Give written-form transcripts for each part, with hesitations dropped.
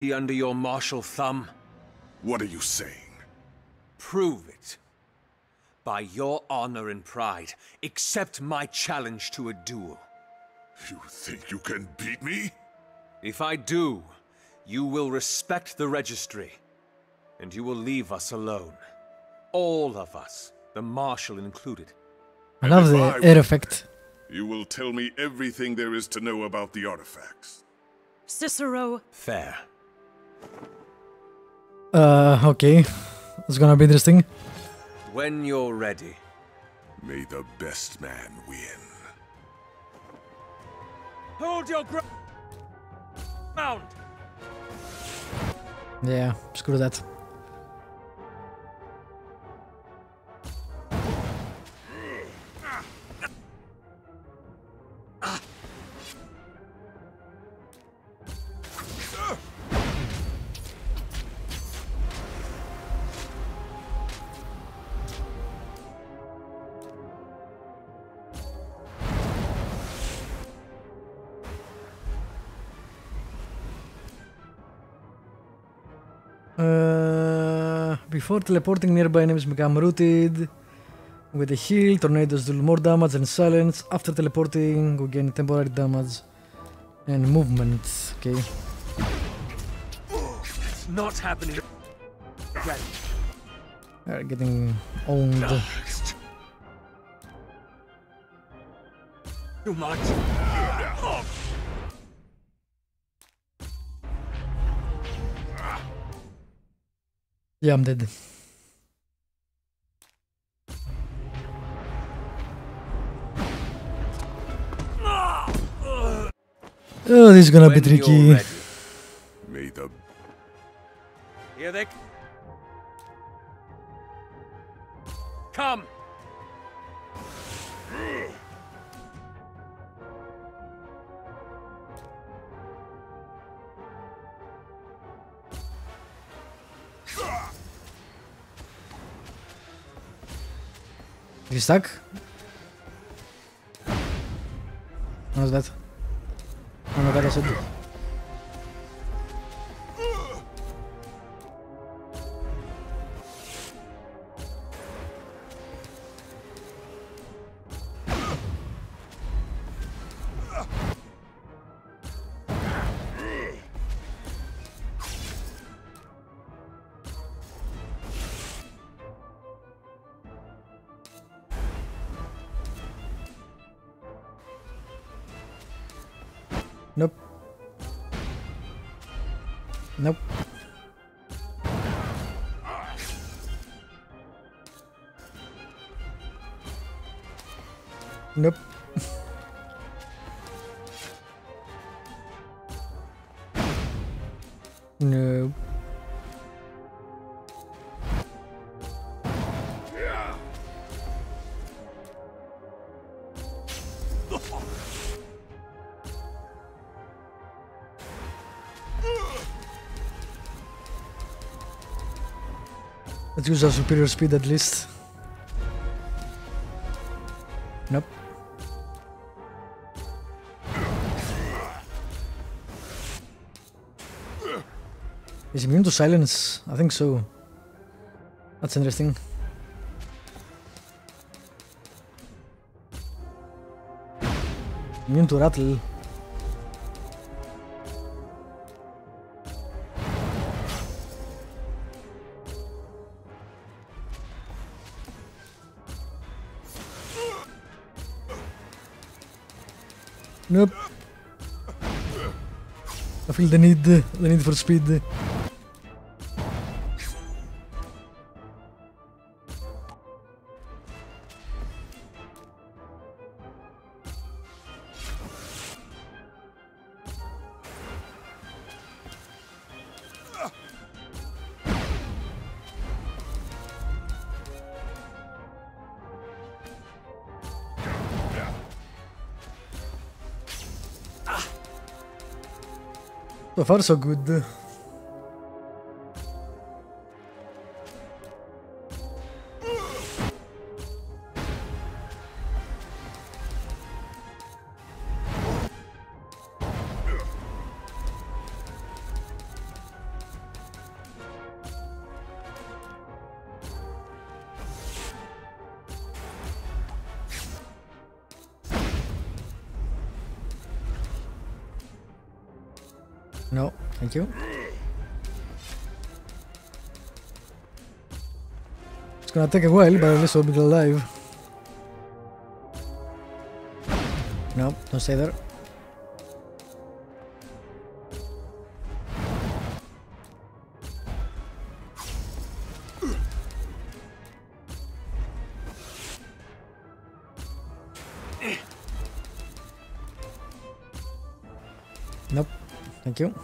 Be under your martial thumb? What are you saying? Prove it. By your honor and pride, accept my challenge to a duel. You think you can beat me? If I do, you will respect the registry, and you will leave us alone. All of us, the marshal included. I love the air effect. You will tell me everything there is to know about the artifacts. Cicero. Fair. Okay. It's gonna be interesting. When you're ready. May the best man win. Hold your ground! Yeah, screw that. Before teleporting, nearby enemies become rooted. With a heal, tornadoes do more damage and silence. After teleporting, we gain temporary damage and movement. Okay. It's not happening again. They're getting owned. Too much. Yeah, I'm dead. Oh, this is gonna be tricky. May the... Here they come. Is he stuck? How's that? Oh my god, I said. Nope. Nope. Nope. Nope. Let's use our superior speed at least. Nope. Is he immune to silence? I think so. That's interesting. Immune to rattle. Nope. I feel the need for speed. So far so good. No, thank you. It's gonna take a while, but at least I'll be alive. No, don't stay there. Nope, thank you.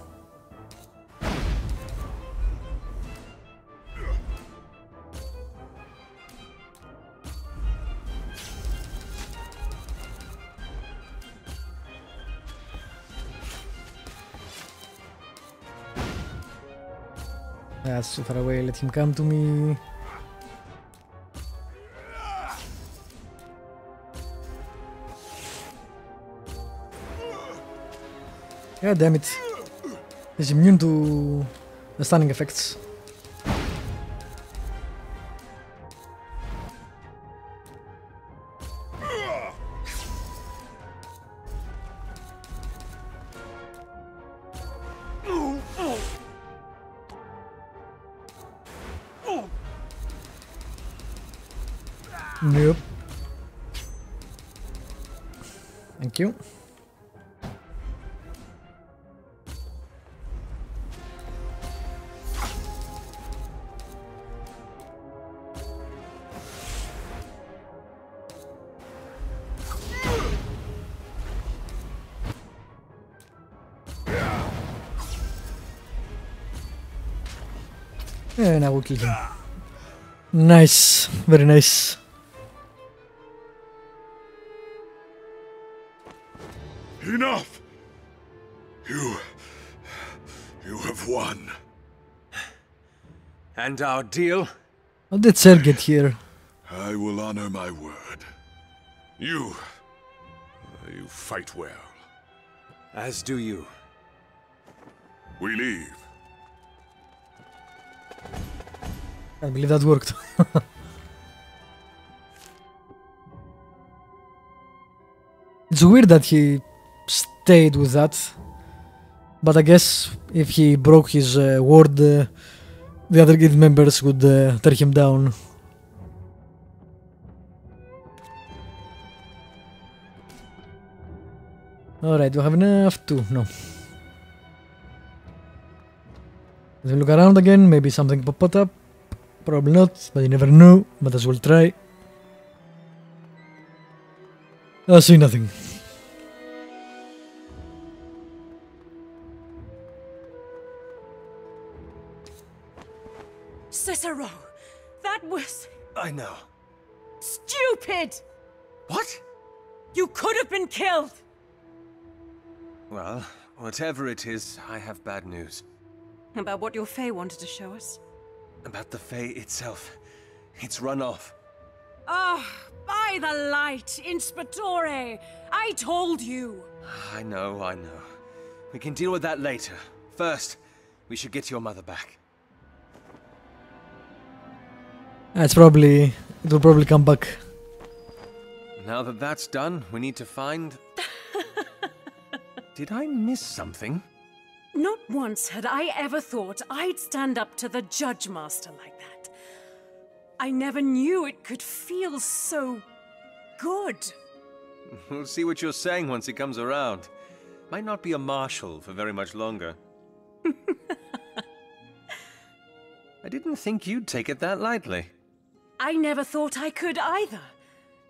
That's too far away, let him come to me. God damn it. He's immune to the stunning effects. Nope. Thank you. And I will kill him. Nice, very nice. Enough! You have won. And our deal? How did Sir get here? I will honor my word. You fight well. As do you. We leave. I believe that worked. It's weird that he stayed with that, but I guess if he broke his word, the other guild members would tear him down. Alright, do I have enough? Two, no. Let me look around again, maybe something popped up. Probably not, but you never know, but as well try. I see nothing. Cicero, that was I know. stupid! What? You could have been killed! Well, whatever it is, I have bad news. About what your Fae wanted to show us. About the Fae itself. It's run off. Ah, by the light, Inspectore! I told you! I know. We can deal with that later. First, we should get your mother back. It will probably come back. Now that that's done, we need to find... Did I miss something? Not once had I ever thought I'd stand up to the Judge Master like that. I never knew it could feel so good. We'll see what you're saying once he comes around. Might not be a marshal for very much longer. I didn't think you'd take it that lightly. I never thought I could either.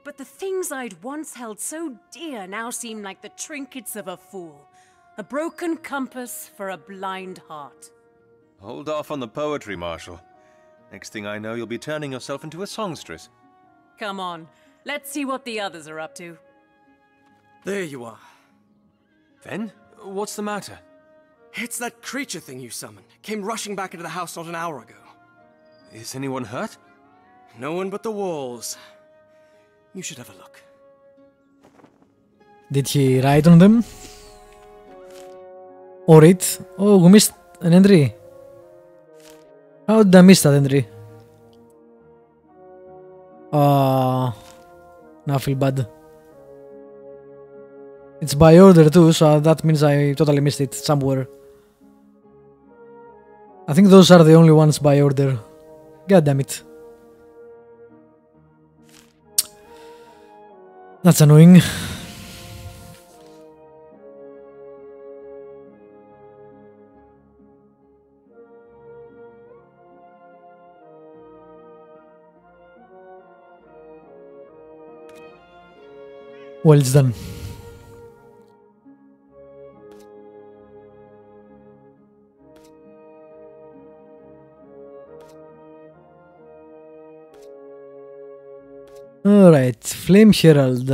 But the things I'd once held so dear now seem like the trinkets of a fool. A broken compass for a blind heart. Hold off on the poetry, Marshal. Next thing I know, you'll be turning yourself into a songstress. Come on, let's see what the others are up to. There you are. Then, what's the matter? It's that creature thing you summoned. Came rushing back into the house not an hour ago. Is anyone hurt? No one but the walls. You should have a look. Did he ride on them? Or it? Oh, we missed an entry. How did I miss that entry? Now I feel bad. It's by order too, so that means I totally missed it somewhere. I think those are the only ones by order. God damn it. That's annoying. Well, it's done. Alright, Flame Herald.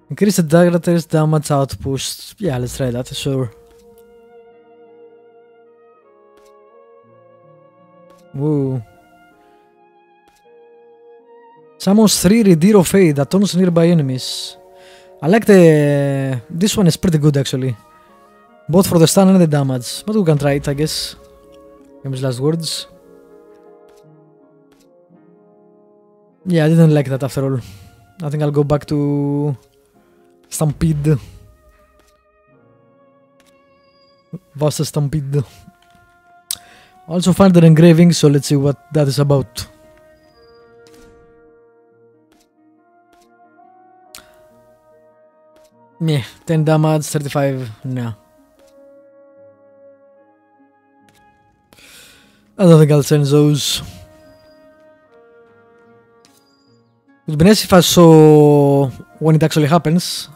Increase the dagger's damage outpost. Yeah, let's try that, sure. Woo. Summons 3 Redeer of Fate that taunts nearby enemies. I like the... This one is pretty good actually. Both for the stun and the damage. But we can try it, I guess. Famous last words. Yeah, I didn't like that after all. I think I'll go back to... Stampede. Vast Stampede. Also found an engraving, so let's see what that is about. Meh, 10 damage, 35, nah. I don't think I'll send those. It would be nice if I saw when it actually happens.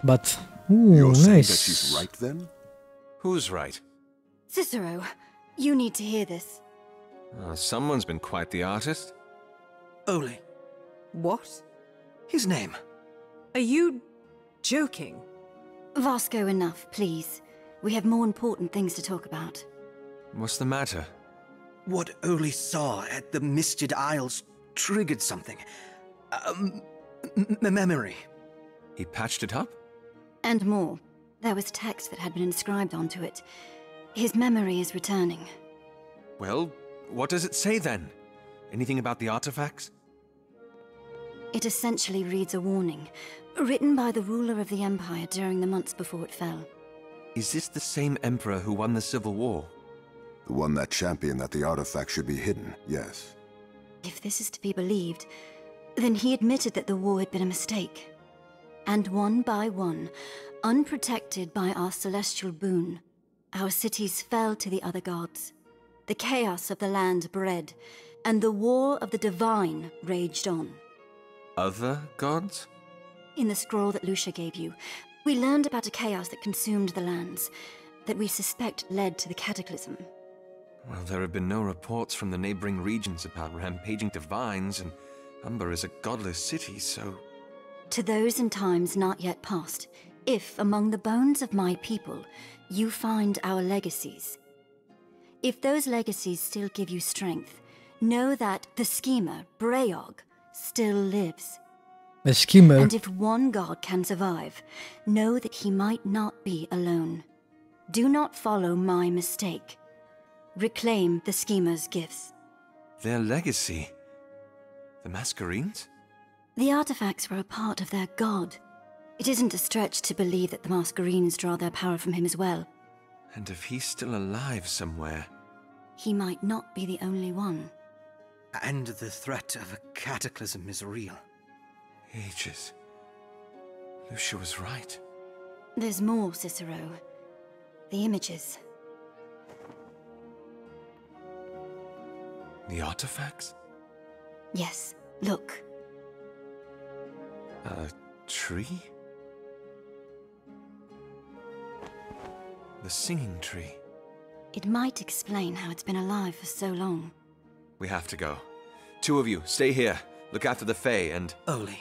But, ooh, You're saying nice. that she's right then? Who's right? Cicero, you need to hear this. Someone's been quite the artist. Ole. What? His name? Are you joking? Vasco, enough, please. We have more important things to talk about. What's the matter? What Ole saw at the Misted Isles triggered something. Memory. He patched it up? And more. There was text that had been inscribed onto it. His memory is returning. Well, what does it say then? Anything about the artifacts? It essentially reads a warning, written by the ruler of the Empire during the months before it fell. Is this the same emperor who won the Civil War? The one that championed that the artifact should be hidden, yes. If this is to be believed, then he admitted that the war had been a mistake. And one by one, unprotected by our celestial boon, our cities fell to the other gods. The chaos of the land bred, and the war of the divine raged on. Other gods? In the scroll that Lucia gave you, we learned about a chaos that consumed the lands, that we suspect led to the cataclysm. Well, there have been no reports from the neighboring regions about rampaging divines, and Umber is a godless city, so... To those in times not yet past, if among the bones of my people, you find our legacies. If those legacies still give you strength, know that the schemer, Breog, still lives. The schemer. And if one god can survive, know that he might not be alone. Do not follow my mistake. Reclaim the schemer's gifts. Their legacy? The Mascherines? The artifacts were a part of their god. It isn't a stretch to believe that the Mascherines draw their power from him as well. And if he's still alive somewhere... He might not be the only one. And the threat of a cataclysm is real. Ages. Lucia was right. There's more, Cicero. The images. The artifacts? Yes, look. A tree? The singing tree. It might explain how it's been alive for so long. We have to go. Two of you, stay here. Look after the Fae and... Ole.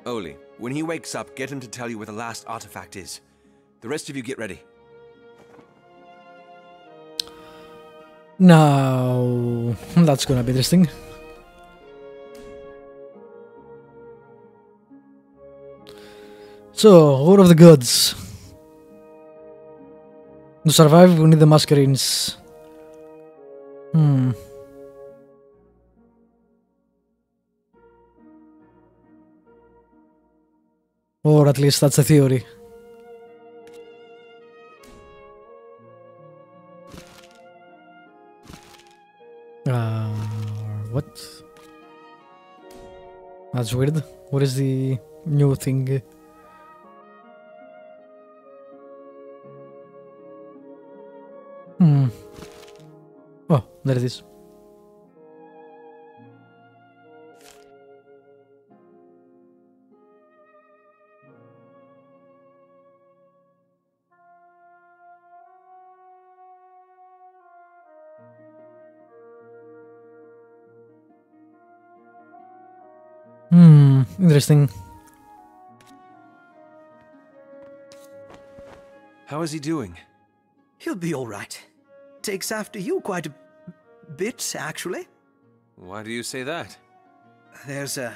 Oli, when he wakes up, get him to tell you where the last artifact is. The rest of you get ready. Now... That's gonna be interesting. So, War of the Gods. To survive, we need the Mascherines. Or at least that's a theory. What? That's weird. What is the new thing? Oh, there it is. Interesting. How is he doing? He'll be all right. Takes after you quite a bit, actually. Why do you say that? There's a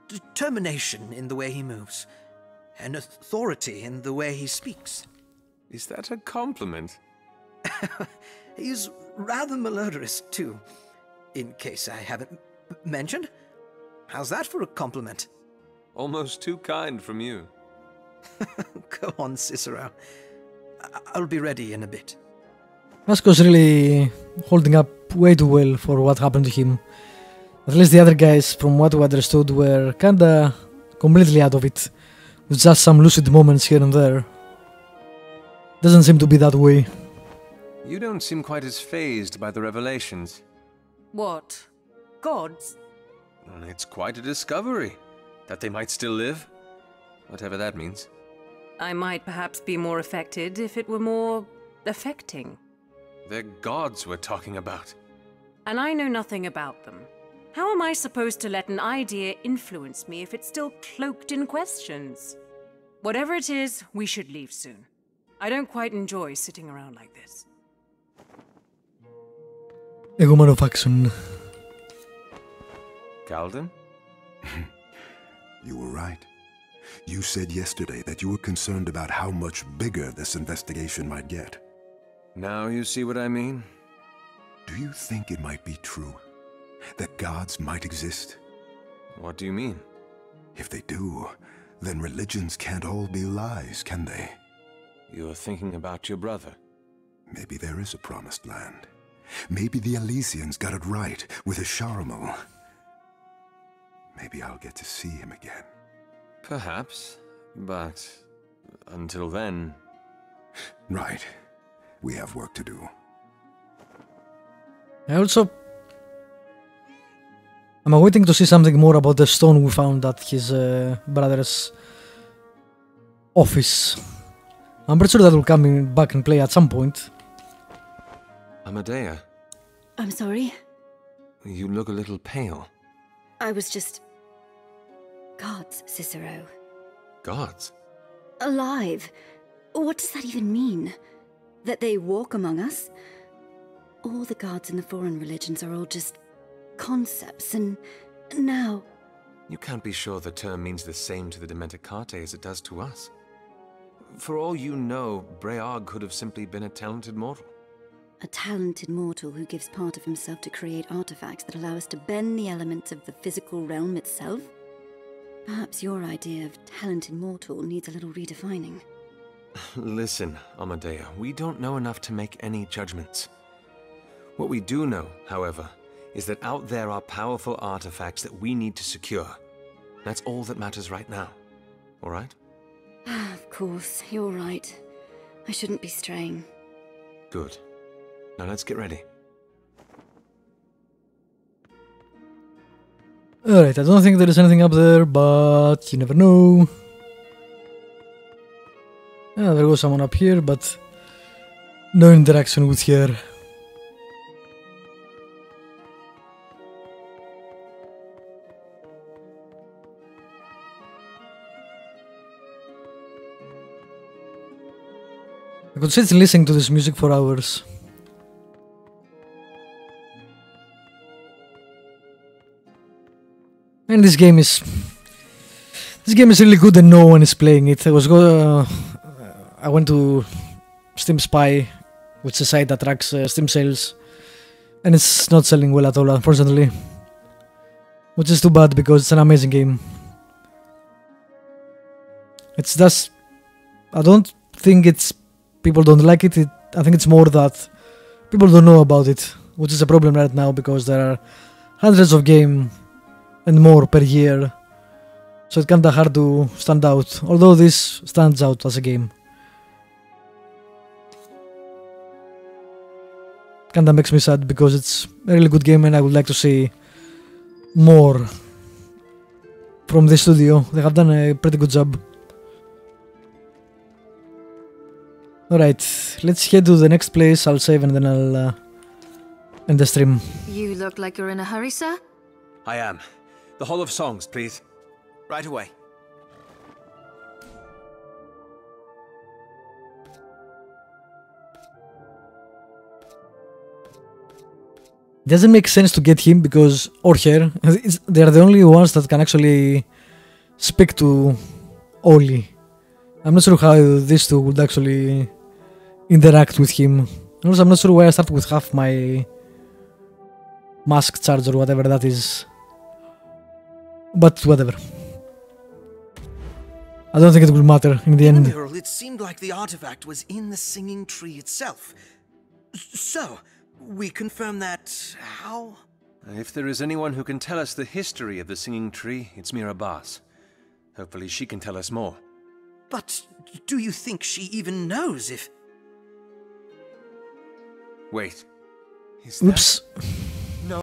determination in the way he moves, an authority in the way he speaks. Is that a compliment? He's rather malodorous, too, in case I haven't mentioned. How's that for a compliment? Almost too kind from you. Go on, Cicero. I'll be ready in a bit. Vasco's really holding up way too well for what happened to him. At least the other guys, from what we understood, were kinda completely out of it, with just some lucid moments here and there. Doesn't seem to be that way. You don't seem quite as fazed by the revelations. What? Gods? It's quite a discovery, that they might still live, whatever that means. I might perhaps be more affected if it were more affecting. They're gods we're talking about. And I know nothing about them. How am I supposed to let an idea influence me if it's still cloaked in questions? Whatever it is, we should leave soon. I don't quite enjoy sitting around like this. Εγώ manufacturing. Galden? You were right. You said yesterday that you were concerned about how much bigger this investigation might get. Now you see what I mean? Do you think it might be true? That gods might exist? What do you mean? If they do, then religions can't all be lies, can they? You're thinking about your brother. Maybe there is a promised land. Maybe the Elysians got it right with Isharamal. Maybe I'll get to see him again. Perhaps, but until then... Right. We have work to do. I'm waiting to see something more about the stone we found at his brother's office. I'm pretty sure that will come back and play at some point. Amadea, I'm sorry. you look a little pale. I was just... Gods, Cicero. Gods? Alive. What does that even mean? That they walk among us? All the gods in the foreign religions are all just concepts, and now... You can't be sure the term means the same to the Dementicate as it does to us. For all you know, Breag could have simply been a talented mortal. A talented mortal who gives part of himself to create artifacts that allow us to bend the elements of the physical realm itself? Perhaps your idea of talented mortal needs a little redefining. Listen, Amadea, we don't know enough to make any judgments. What we do know, however, is that out there are powerful artifacts that we need to secure. That's all that matters right now. All right? Of course, you're right. I shouldn't be straying. Good. Now let's get ready. Alright, I don't think there is anything up there, but you never know. Yeah, there goes someone up here, but no interaction with her. I could sit listening to this music for hours. And this game is really good and no one is playing it. I went to Steam Spy, which is a site that tracks Steam sales, and it's not selling well at all, unfortunately. Which is too bad because it's an amazing game. It's just, I don't think it's people don't like it. I think it's more that people don't know about it which is a problem right now because there are hundreds of games and more per year, so it's kinda hard to stand out, although this stands out as a game. Kinda makes me sad because it's a really good game and I would like to see more from this studio. They have done a pretty good job. Alright, let's head to the next place. I'll save and then I'll end the stream. You look like you're in a hurry, sir? I am. The Hall of Songs, please. Right away. Doesn't make sense to get him because, or her, they are the only ones that can actually speak to Oli. I'm not sure how these two would actually interact with him. Also, I'm not sure why I started with half my mask charge or whatever that is. But whatever. I don't think it will matter in the end. Earl, it seemed like the artifact was in the singing tree itself. So, we confirm that how? If there is anyone who can tell us the history of the singing tree, it's Mira Bas. Hopefully she can tell us more. But do you think she even knows if... Wait. Is Oops. that...